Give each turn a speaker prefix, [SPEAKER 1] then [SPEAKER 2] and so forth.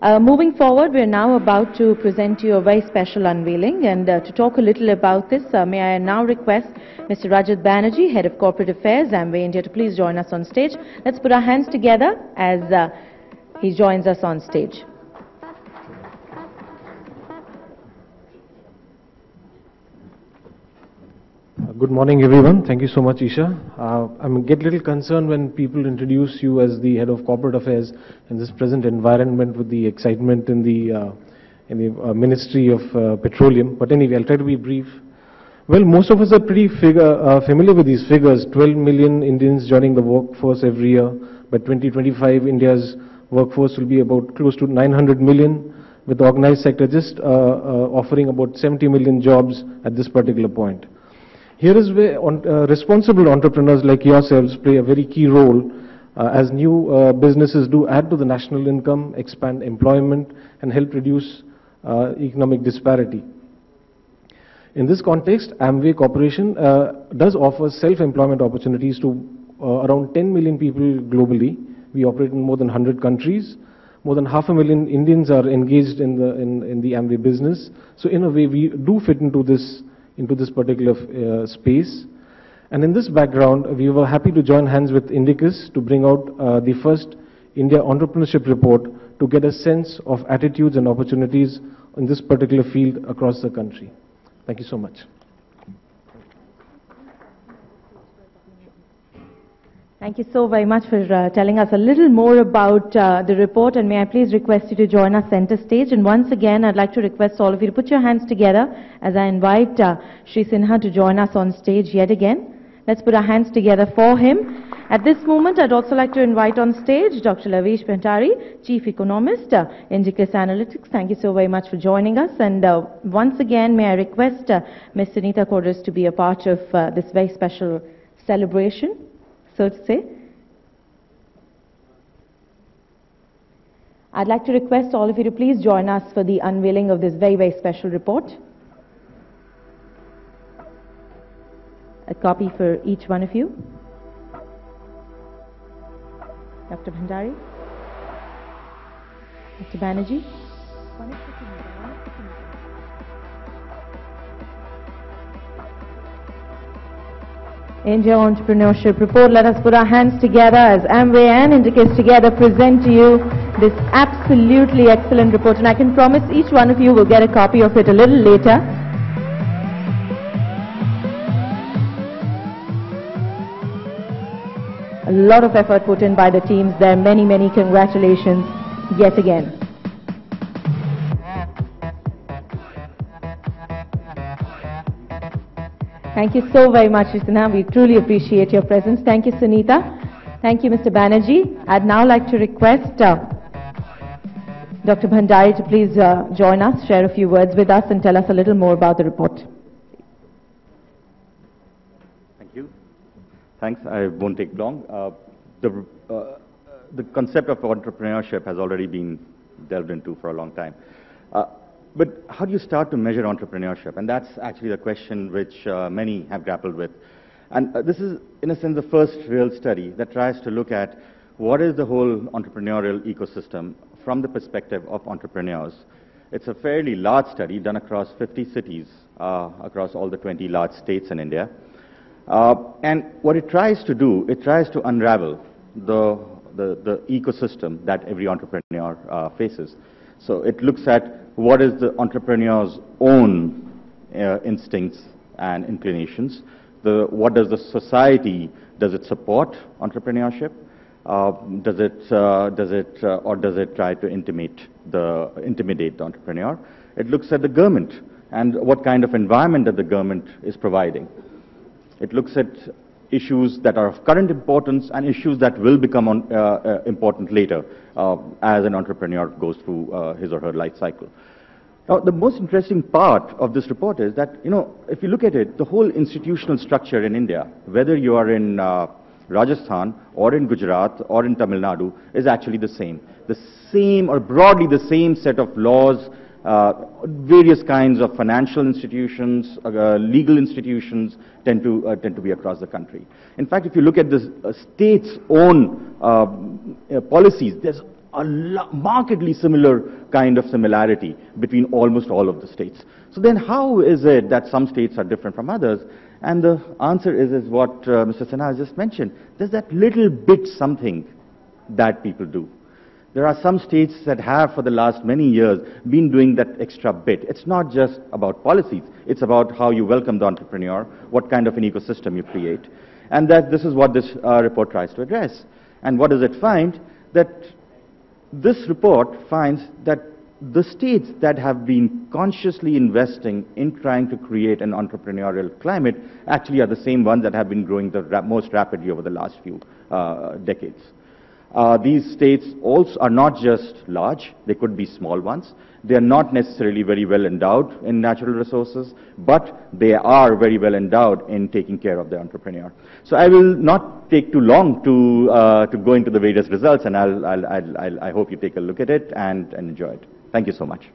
[SPEAKER 1] Moving forward, we are now about to present you a very special unveiling, and to talk a little about this, may I now request Mr. Rajat Banerjee, Head of Corporate Affairs, Amway India, to please join us on stage. Let's put our hands together as he joins us on stage.
[SPEAKER 2] Good morning, everyone. Thank you so much, Isha. I get a little concerned when people introduce you as the Head of Corporate Affairs in this present environment with the excitement in the Ministry of Petroleum. But anyway, I'll try to be brief. Well, most of us are pretty familiar with these figures. 12 million Indians joining the workforce every year. By 2025, India's workforce will be about close to 900 million, with the organized sector just offering about 70 million jobs at this particular point. Here is where responsible entrepreneurs like yourselves play a very key role as new businesses do add to the national income, expand employment, and help reduce economic disparity. In this context, Amway Corporation does offer self-employment opportunities to around 10 million people globally. We operate in more than 100 countries. More than 500,000 Indians are engaged in the Amway business. So in a way, we do fit into this particular space. And in this background, we were happy to join hands with Indicus to bring out the first India Entrepreneurship Report to get a sense of attitudes and opportunities in this particular field across the country. Thank you so much.
[SPEAKER 1] Thank you so very much for telling us a little more about the report, and may I please request you to join us center stage. And once again, I'd like to request all of you to put your hands together as I invite Shri Sinha to join us on stage yet again. Let's put our hands together for him. At this moment, I'd also like to invite on stage Dr. Lavesh Bhandari, Chief Economist, Indicus Analytics. Thank you so very much for joining us. And once again, may I request Ms. Sunita Kodras to be a part of this very special celebration, so to say. I'd like to request all of you to please join us for the unveiling of this very, very special report. A copy for each one of you. Dr. Bhandari, Mr. Banerjee. India Entrepreneurship Report. Let us put our hands together as Amway and Indicus together present to you this absolutely excellent report. And I can promise each one of you will get a copy of it a little later. A lot of effort put in by the teams there. Many, many congratulations yet again. Thank you so very much, Risana. We truly appreciate your presence. Thank you, Sunita. Thank you, Mr. Banerjee. I'd now like to request Dr. Bhandari to please join us, share a few words with us, and tell us a little more about the report.
[SPEAKER 3] Thank you. Thanks. I won't take long. The concept of entrepreneurship has already been delved into for a long time. But how do you start to measure entrepreneurship? And that's actually the question which many have grappled with. And this is, in a sense, the first real study that tries to look at what is the whole entrepreneurial ecosystem from the perspective of entrepreneurs. It's a fairly large study done across 50 cities, across all the 20 large states in India. And what it tries to do, it tries to unravel the ecosystem that every entrepreneur faces. So it looks at what is the entrepreneur's own instincts and inclinations. What does the society, does it support entrepreneurship? Does it try to intimidate the entrepreneur? It looks at the government and what kind of environment that the government is providing. It looks at issues that are of current importance and issues that will become important later as an entrepreneur goes through his or her life cycle. Now, the most interesting part of this report is that, if you look at it, the whole institutional structure in India, whether you are in Rajasthan or in Gujarat or in Tamil Nadu, is actually the same. The same, or broadly the same set of laws, various kinds of financial institutions, legal institutions tend to be across the country. In fact, if you look at the state's own policies, there's a markedly similar kind of similarity between almost all of the states. So then how is it that some states are different from others? And the answer is what Mr. Sinha has just mentioned. There's that little bit something that people do. There are some states that have, for the last many years, been doing that extra bit. It's not just about policies. It's about how you welcome the entrepreneur, what kind of an ecosystem you create. And that this is what this report tries to address. And what does it find? That this report finds that the states that have been consciously investing in trying to create an entrepreneurial climate actually are the same ones that have been growing the most rapidly over the last few decades. These states also are not just large, they could be small ones. They are not necessarily very well endowed in natural resources, but they are very well endowed in taking care of the entrepreneur. So I will not take too long to go into the various results, and I hope you take a look at it and enjoy it. Thank you so much.